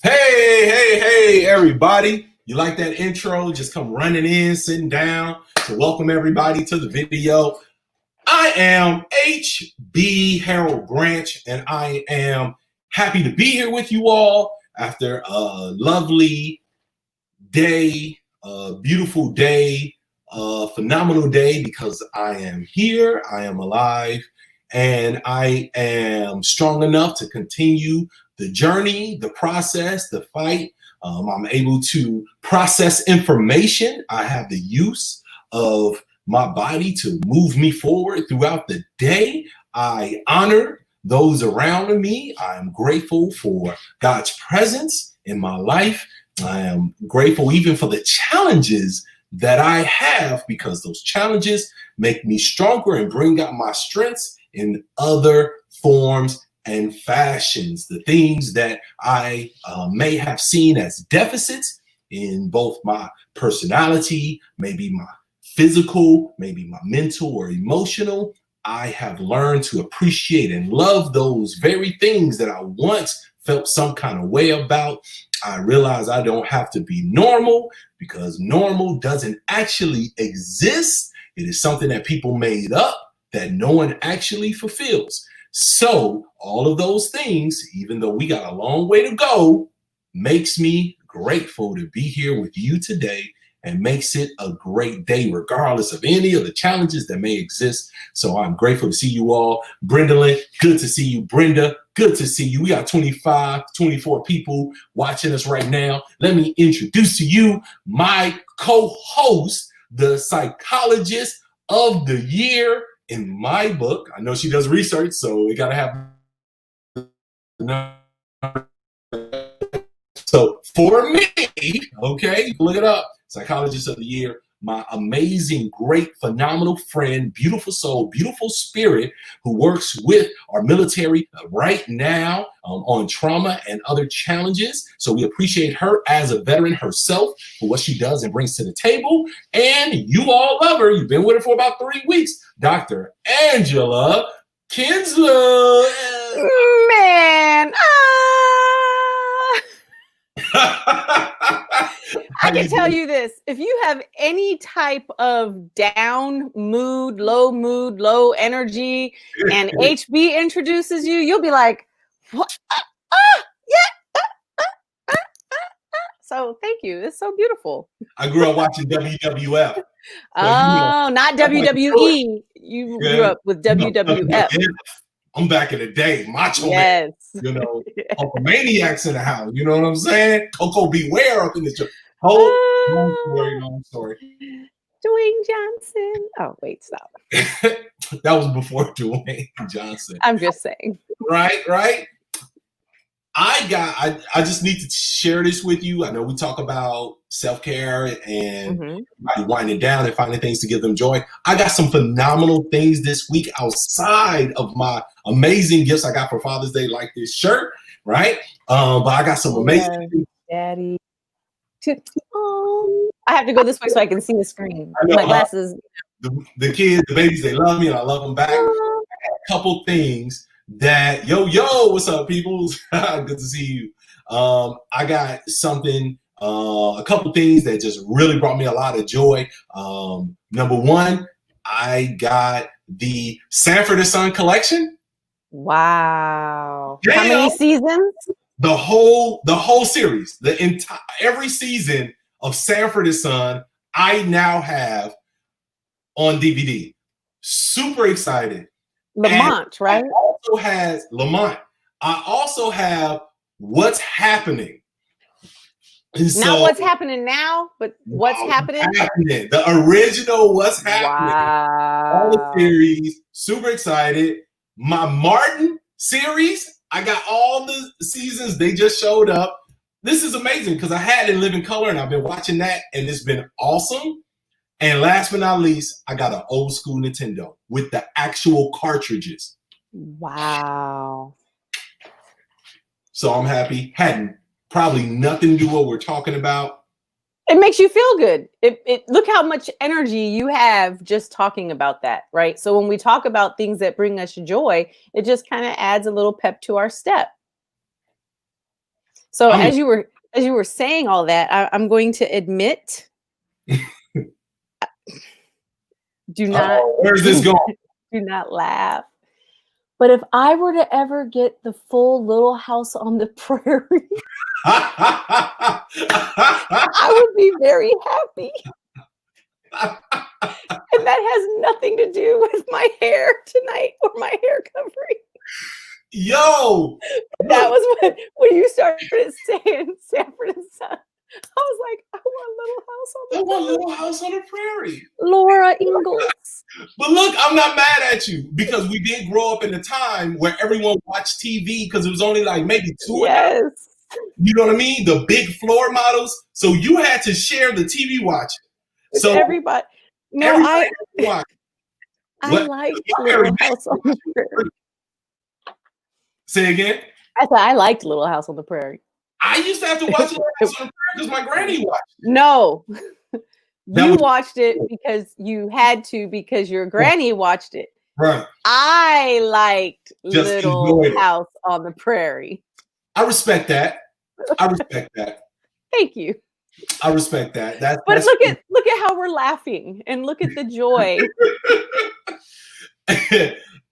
Hey, everybody. You like that intro? Just come running in, sitting down to welcome everybody to the video. I am HB Harold Branch, and I am happy to be here with you all after a lovely day, a beautiful day, a phenomenal day because I am here, I am alive, and I am strong enough to continue the journey, the process, the fight. I'm able to process information. I have the use of my body to move me forward throughout the day. I honor those around me. I'm grateful for God's presence in my life. I am grateful even for the challenges that I have because those challenges make me stronger and bring out my strengths in other forms and fashions. The things that I may have seen as deficits in both my personality, maybe my physical, maybe my mental or emotional, I have learned to appreciate and love those very things that I once felt some kind of way about. I realize I don't have to be normal because normal doesn't actually exist. It is something that people made up that no one actually fulfills. So all of those things, even though we got a long way to go, makes me grateful to be here with you today and makes it a great day, regardless of any of the challenges that may exist. So I'm grateful to see you all. Brendalyn, good to see you. Brenda, good to see you. We got 25, 24 people watching us right now. Let me introduce to you my co-host, the psychologist of the year in my book. I know she does research, so we got to have. So for me, okay, look it up. Psychologist of the year, my amazing, great, phenomenal friend, beautiful soul, beautiful spirit who works with our military right now on trauma and other challenges. So we appreciate her as a veteran herself for what she does and brings to the table. And you all love her. You've been with her for about 3 weeks. Dr. Angela Kenzslowe. Man, I can tell you this. If you have any type of down mood, low energy, and HB introduces you, you'll be like, what? Yeah. So thank you. It's so beautiful. I grew up watching WWF. So, not WWE. You grew up with WWF. I'm back in the day, Macho yes. Man, Hulkamaniacs in the house. You know what I'm saying? Coco Beware up in the show. Long story. Dwayne Johnson. Oh, wait, stop. That was before Dwayne Johnson. I'm just saying. Right. I just need to share this with you. I know we talk about self-care and winding down and finding things to give them joy. I got some phenomenal things this week outside of my amazing gifts I got for Father's Day, like this shirt, right? But I got some amazing things. Daddy. I have to go this way so I can see the screen. My glasses. The kids, the babies, they love me and I love them back. I got a couple things that what's up, people? Good to see you. I got something, a couple things that just really brought me a lot of joy. Number one, I got the Sanford & Son collection. Wow. How many seasons? The whole series, every season of Sanford & Son, I now have on DVD. Super excited. Lamont, right? Also has Lamont. I also have What's Happening. Not What's Happening Now, but What's Happening? The original What's Happening. Wow. All the series. Super excited. My Martin series, I got all the seasons. They just showed up. This is amazing because I had it in living color and I've been watching that and it's been awesome. And last but not least, I got an old school Nintendo with the actual cartridges. Wow. So I'm happy. Had probably nothing to do with what we're talking about. It makes you feel good. Look how much energy you have just talking about that, right? So when we talk about things that bring us joy, it just kind of adds a little pep to our step. So as you were saying all that, I'm going to admit, do not. Where's this going? Do not laugh. But if I were to ever get the full Little House on the Prairie, I would be very happy. And that has nothing to do with my hair tonight or my hair covering. Yo, that was when you started saying Sanford and Son. I was like, I want Little House on the Prairie. Laura Ingalls. But look, I'm not mad at you because we did grow up in a time where everyone watched TV because it was only like maybe two. Yes. You know what I mean? The big floor models. So you had to share the TV watch. So everybody. No, I liked Little House on the Prairie. Say again? I said I liked Little House on the Prairie. I used to have to watch Little House on the Prairie because my granny watched it. No. You watched it because you had to because your granny watched it. Right. I liked Little House on the Prairie. I respect that. Thank you. I respect that. But look at how we're laughing and look at the joy.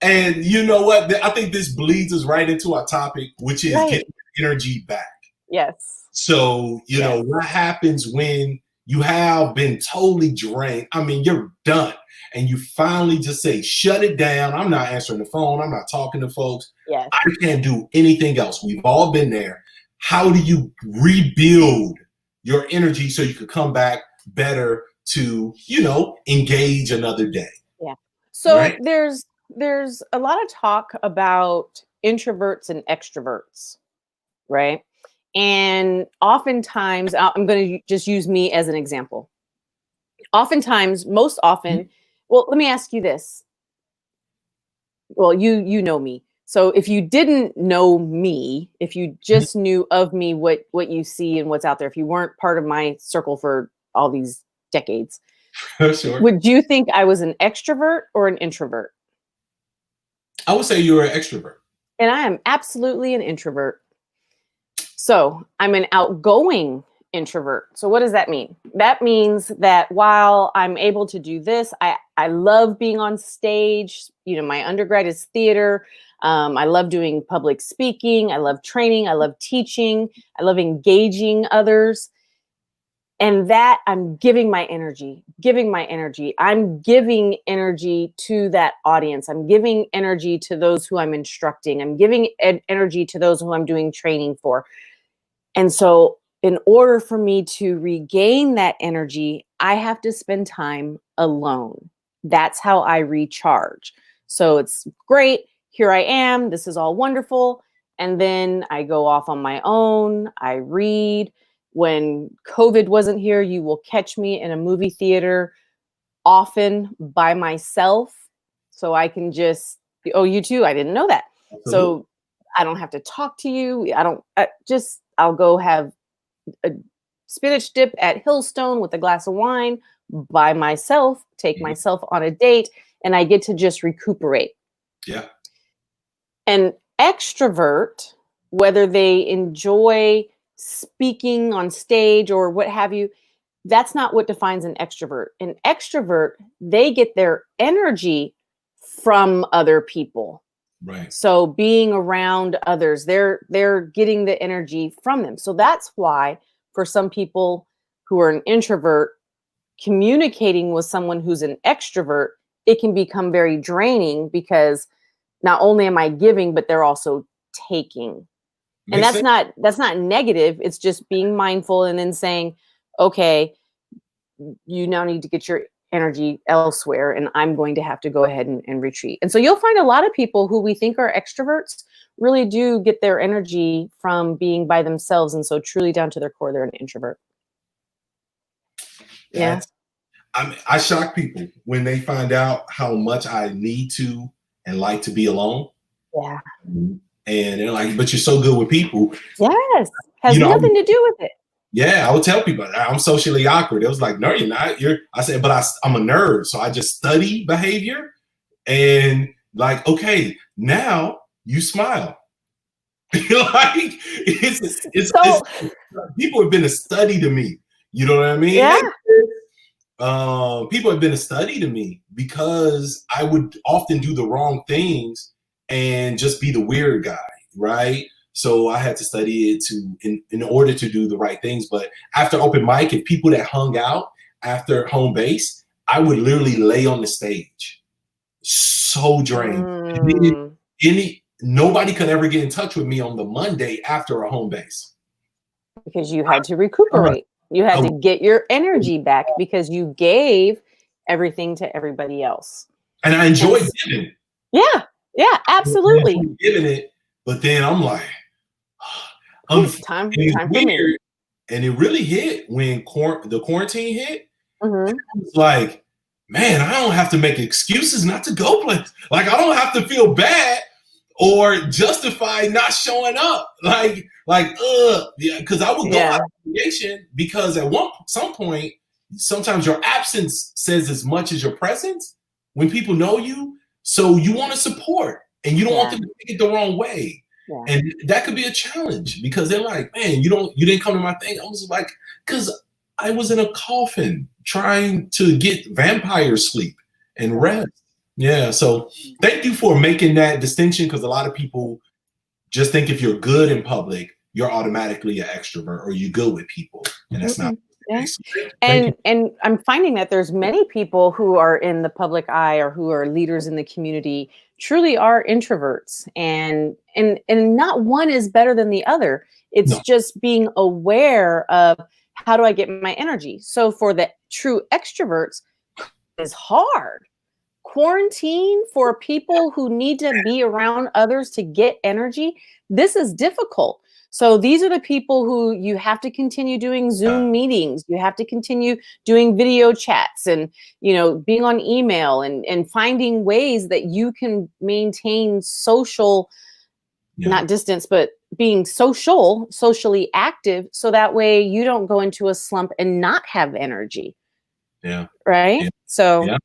And you know what? I think this bleeds us right into our topic, which is getting energy back. Yes. So, you know, what happens when you have been totally drained? I mean, you're done. And you finally just say, shut it down. I'm not answering the phone. I'm not talking to folks. Yes. I can't do anything else. We've all been there. How do you rebuild your energy so you could come back better to, you know, engage another day? Yeah. So there's a lot of talk about introverts and extroverts, right? And oftentimes, I'm going to just use me as an example. Oftentimes, most often, well, let me ask you this. Well, you know me. So if you didn't know me, if you just knew of me, what you see and what's out there, if you weren't part of my circle for all these decades, sure. Would you think I was an extrovert or an introvert? I would say you're an extrovert. And I am absolutely an introvert. So I'm an outgoing introvert. So what does that mean? That means that while I'm able to do this, I love being on stage. You know, my undergrad is theater. I love doing public speaking. I love training. I love teaching. I love engaging others. And that I'm giving my energy. I'm giving energy to that audience. I'm giving energy to those who I'm instructing. I'm giving energy to those who I'm doing training for. And so in order for me to regain that energy, I have to spend time alone. That's how I recharge. So it's great. Here I am. This is all wonderful. And then I go off on my own. I read. When COVID wasn't here, you will catch me in a movie theater often by myself. So I can just, oh, you too? I didn't know that. Absolutely. So I don't have to talk to you. I'll go have a spinach dip at Hillstone with a glass of wine by myself, take myself on a date, and I get to just recuperate. Yeah. An extrovert, whether they enjoy speaking on stage or what have you, that's not what defines an extrovert. An extrovert, they get their energy from other people. Right. So being around others, they're getting the energy from them. So that's why for some people who are an introvert, communicating with someone who's an extrovert, it can become very draining because not only am I giving, but they're also taking. And that's not negative. It's just being mindful and then saying, okay, you now need to get your energy elsewhere, and I'm going to have to go ahead and retreat. And so you'll find a lot of people who we think are extroverts really do get their energy from being by themselves. And so truly down to their core, they're an introvert. Yeah. I shock people when they find out how much I need to and like to be alone. Yeah. And they're like, but you're so good with people. Yes. Has nothing to do with it. Yeah, I would tell people I'm socially awkward. It was like, no, you're not. I said, but I'm a nerd. So I just study behavior and like, okay, now you smile. Like So people have been a study to me. You know what I mean? yeah. People have been a study to me because I would often do the wrong things and just be the weird guy, right? So I had to study it in order to do the right things. But after open mic, if people that hung out after home base, I would literally lay on the stage, so drained. Mm. Nobody could ever get in touch with me on the Monday after a home base. Because you had to recuperate. You had to get your energy back because you gave everything to everybody else. And I enjoyed giving. Yeah, yeah, absolutely. Giving it, but then I'm like, time for me. And it really hit when the quarantine hit. Mm-hmm. It's like, man, I don't have to make excuses not to go play. Like, I don't have to feel bad or justify not showing up. Like, yeah, because I would go out of creation because at some point, sometimes your absence says as much as your presence when people know you. So you want to support and you don't want them to take it the wrong way. Yeah. And that could be a challenge because they're like, man, you didn't come to my thing. I was like, because I was in a coffin trying to get vampire sleep and rest. Yeah. So thank you for making that distinction because a lot of people just think if you're good in public, you're automatically an extrovert or you're good with people. And that's not the case. And I'm finding that there's many people who are in the public eye or who are leaders in the community truly are introverts, and not one is better than the other. It's just being aware of how do I get my energy. So for the true extroverts, it's hard. Quarantine for people who need to be around others to get energy, this is difficult. So these are the people who you have to continue doing Zoom meetings. You have to continue doing video chats and, being on email and finding ways that you can maintain social, not distance, but being socially active. So that way you don't go into a slump and not have energy. Yeah. Right. Yeah.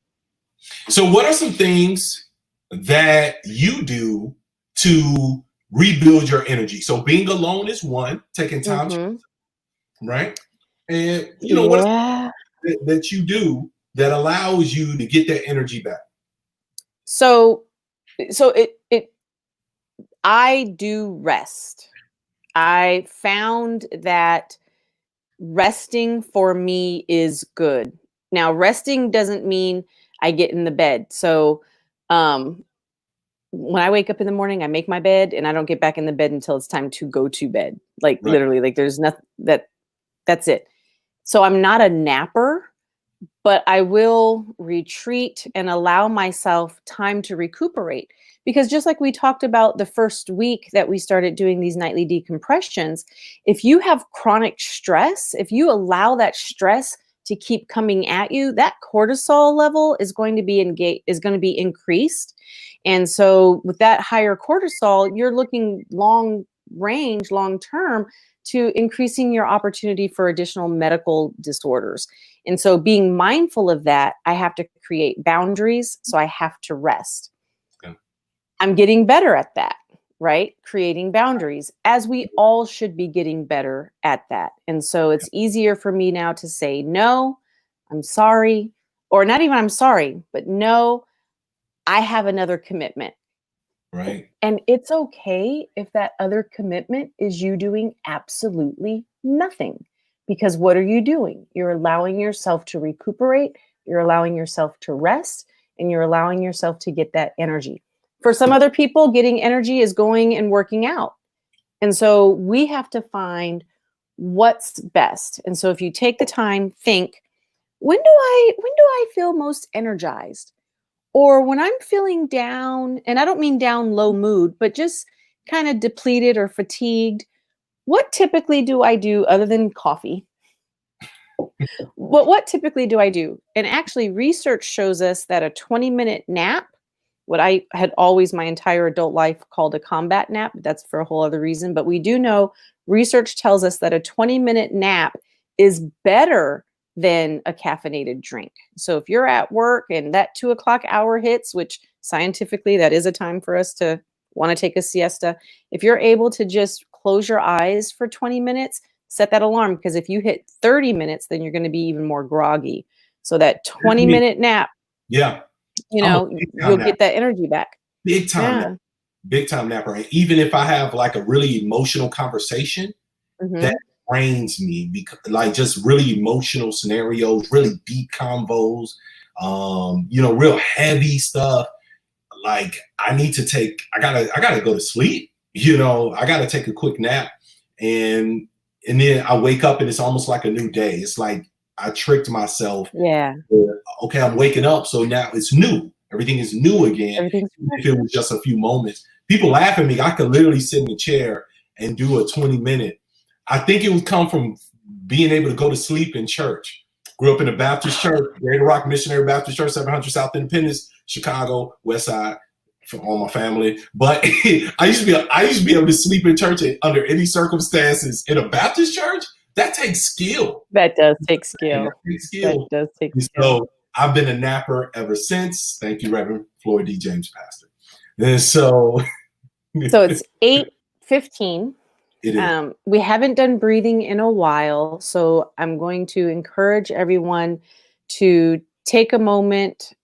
So what are some things that you do to rebuild your energy? So being alone is one, taking time, right? And what that you do that allows you to get that energy back? So I do rest. I found that resting for me is good. Now, resting doesn't mean I get in the bed. So when I wake up in the morning, I make my bed and I don't get back in the bed until it's time to go to bed. Like literally, like there's nothing that's it. So I'm not a napper, but I will retreat and allow myself time to recuperate. Because just like we talked about the first week that we started doing these nightly decompressions, if you have chronic stress, if you allow that stress to keep coming at you, that cortisol level is going to be increased. And so with that higher cortisol, you're looking long term to increasing your opportunity for additional medical disorders. And so being mindful of that, I have to create boundaries. So I have to rest. Okay. I'm getting better at that, right? Creating boundaries, as we all should be getting better at that. And so it's easier for me now to say, no, I'm sorry, or not even I'm sorry, but no, I have another commitment. Right. And it's okay if that other commitment is you doing absolutely nothing. Because what are you doing? You're allowing yourself to recuperate, you're allowing yourself to rest, and you're allowing yourself to get that energy. For some other people, getting energy is going and working out. And so we have to find what's best. And so if you take the time, think, when do I feel most energized? Or when I'm feeling down, and I don't mean down low mood, but just kind of depleted or fatigued, what typically do I do other than coffee? What typically do I do? And actually, research shows us that a 20-minute nap, what I had always my entire adult life called a combat nap, that's for a whole other reason, but we do know research tells us that a 20-minute nap is better than a caffeinated drink. So if you're at work and that 2 o'clock hour hits, which scientifically that is a time for us to want to take a siesta, if you're able to just close your eyes for 20 minutes, set that alarm, because if you hit 30 minutes, then you're going to be even more groggy. So that 20-minute nap, Yeah. you I'm a know, big time you'll napper. get that energy back. Big time napper. Yeah. Big time napper. And even if I have like a really emotional conversation, that drains me, because like just really emotional scenarios, really deep convos, you know, real heavy stuff. Like I gotta go to sleep. You know, I gotta take a quick nap, and then I wake up and it's almost like a new day. It's like I tricked myself. Yeah. Okay, I'm waking up, so now it's new. Everything is new again. Everything's If it was just a few moments, people laugh at me. I could literally sit in the chair and do a 20-minute. I think it would come from being able to go to sleep in church. Grew up in a Baptist church, Greater Rock Missionary Baptist Church, 700 South Independence, Chicago, West Side, for all my family. But I used to be able to sleep in church under any circumstances. In a Baptist church, that takes skill. That does take skill. That takes skill. That does take And skill. so I've been a napper ever since. Thank you, Reverend Floyd D. James, pastor. And so it's 8:15. it is. We haven't done breathing in a while, so I'm going to encourage everyone to take a moment,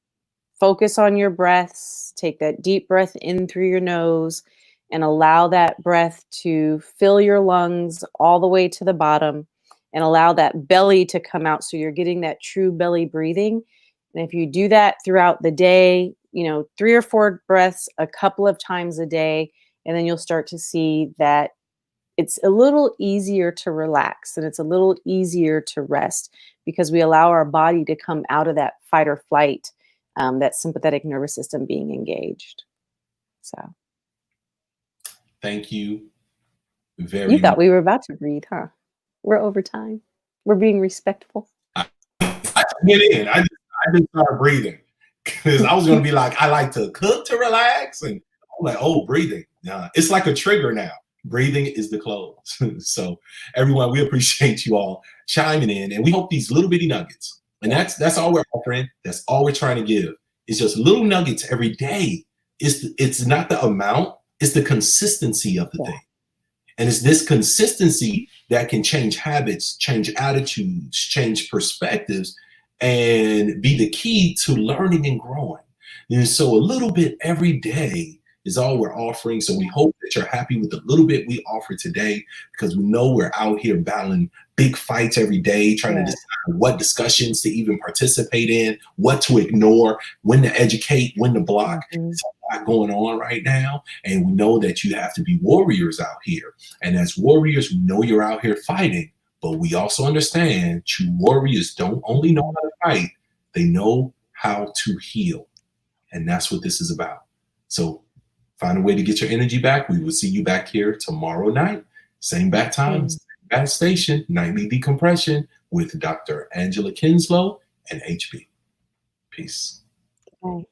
focus on your breaths, take that deep breath in through your nose, and allow that breath to fill your lungs all the way to the bottom, and allow that belly to come out, so you're getting that true belly breathing. And if you do that throughout the day, you know, 3 or 4 breaths a couple of times a day, and then you'll start to see that it's a little easier to relax and it's a little easier to rest, because we allow our body to come out of that fight or flight, that sympathetic nervous system being engaged. So Thank you very you thought much. we were about to breathe, huh? We're over time. We're being respectful. I went in. I just started breathing, because I was going to be like, I like to cook to relax. And I'm like, oh, breathing. Nah, it's like a trigger now. Breathing is the close. So everyone, we appreciate you all chiming in, and we hope these little bitty nuggets, and that's all we're offering. That's all we're trying to give. It's just little nuggets every day. It's not the amount, it's the consistency of the thing. And it's this consistency that can change habits, change attitudes, change perspectives, and be the key to learning and growing. And so a little bit every day is all we're offering. So we hope that you're happy with the little bit we offer today, because we know we're out here battling big fights every day, trying to decide what discussions to even participate in, what to ignore, when to educate, when to block. It's a lot going on right now. And we know that you have to be warriors out here. And as warriors, we know you're out here fighting, but we also understand true warriors don't only know how to fight, they know how to heal. And that's what this is about. So find a way to get your energy back. We will see you back here tomorrow night. Same bat time, same bat station, nightly decompression with Dr. Angela Kenzslowe and HB. Peace. Okay.